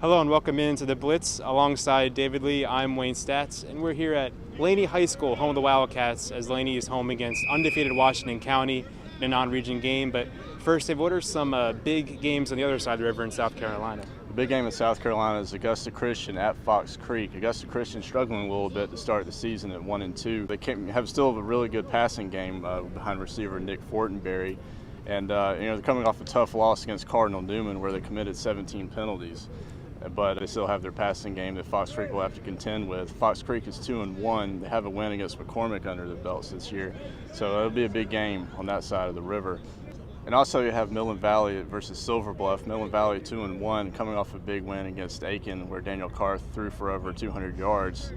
Hello and welcome into the Blitz. Alongside David Lee, I'm Wayne Stats, and we're here at Laney High School, home of the Wildcats, as Laney is home against undefeated Washington County in a non-region game. But first, Dave, what are some big games on the other side of the river in South Carolina? The big game in South Carolina is Augusta Christian at Fox Creek. Augusta Christian struggling a little bit to start the season at 1-2. They have still a really good passing game behind receiver Nick Fortenberry. And they're coming off a tough loss against Cardinal Newman where they committed 17 penalties. But they still have their passing game that Fox Creek will have to contend with. Fox Creek is 2-1. They have a win against McCormick under their belts this year. So it'll be a big game on that side of the river. And also you have Midland Valley versus Silver Bluff. Midland Valley 2-1, coming off a big win against Aiken where Daniel Carr threw for over 200 yards.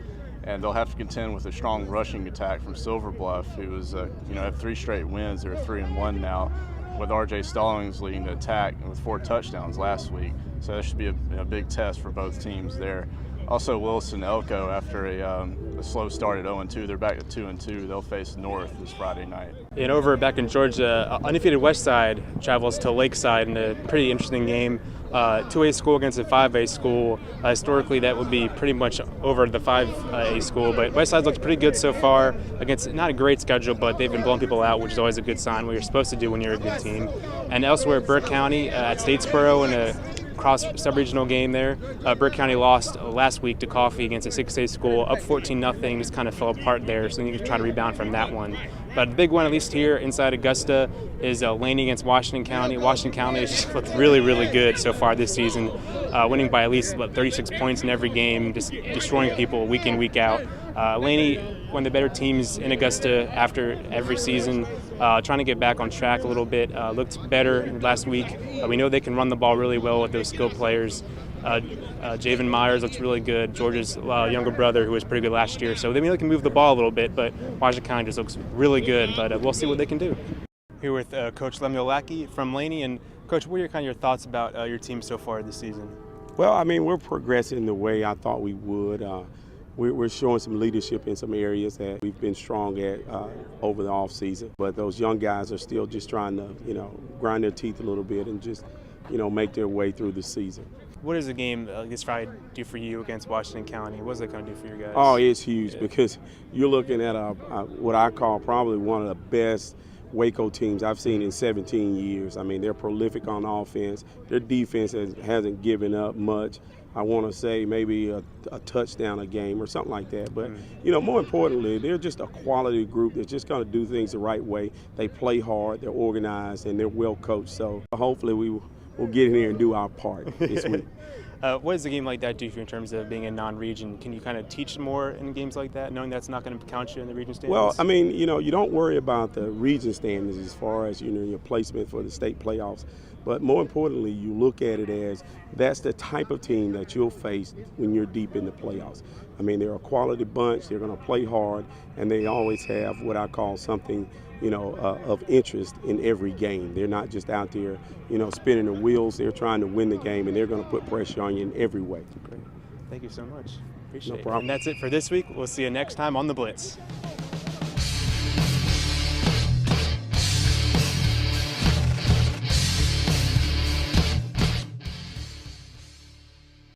And they'll have to contend with a strong rushing attack from Silver Bluff, who was, have 3 straight wins. They're 3-1 now, with R.J. Stallings leading the attack with 4 touchdowns last week. So that should be a big test for both teams there. Also, Wilson Elko, after a slow start at 0-2, they're back at 2-2. They'll face North this Friday night. And over back in Georgia, undefeated Westside travels to Lakeside in a pretty interesting game. 2A school against a 5A school. Historically, that would be pretty much over the 5A school, but Westside's looked pretty good so far against not a great schedule, but they've been blowing people out, which is always a good sign, what you're supposed to do when you're a good team. And elsewhere, Burke County at Statesboro in a cross sub-regional game there. Burke County lost last week to Coffee against a 6A school, up 14-0, just kind of fell apart there, so you can try to rebound from that one. But the big one, at least here inside Augusta, is Laney against Washington County. Washington County has just looked really, really good so far this season, winning by at least 36 points in every game, just destroying people week in, week out. Laney, one of the better teams in Augusta after every season, trying to get back on track a little bit. Looked better last week. We know they can run the ball really well with those skilled players. Javen Myers looks really good. George's younger brother, who was pretty good last year. So they can move the ball a little bit, but Washington County just looks really good. But we'll see what they can do. Here with Coach Lemuel Lackey from Laney. And Coach, what are your thoughts about your team so far this season? Well, we're progressing the way I thought we would. We're showing some leadership in some areas that we've been strong at over the off season. But those young guys are still just trying to, grind their teeth a little bit and just, make their way through the season. What does a game this Friday do for you against Washington County? What is it going to do for you guys? Oh, it's huge because you're looking at what I call probably one of the best Waco teams I've seen in 17 years. They're prolific on offense. Their defense hasn't given up much. I want to say maybe a touchdown a game or something like that. But, more importantly, they're just a quality group that's just going to do things the right way. They play hard, they're organized, and they're well coached. So hopefully we'll get in here and do our part this week. What does a game like that do for you in terms of being a non-region? Can you kind of teach more in games like that, knowing that's not going to count you in the region standings? Well, you don't worry about the region standings as far as, your placement for the state playoffs. But more importantly, you look at it as that's the type of team that you'll face when you're deep in the playoffs. They're a quality bunch. They're going to play hard, and they always have what I call something, of interest in every game. They're not just out there, spinning the wheels. They're trying to win the game, and they're going to put pressure on you in every way. Great. Thank you so much. Appreciate No problem. And that's it for this week. We'll see you next time on The Blitz.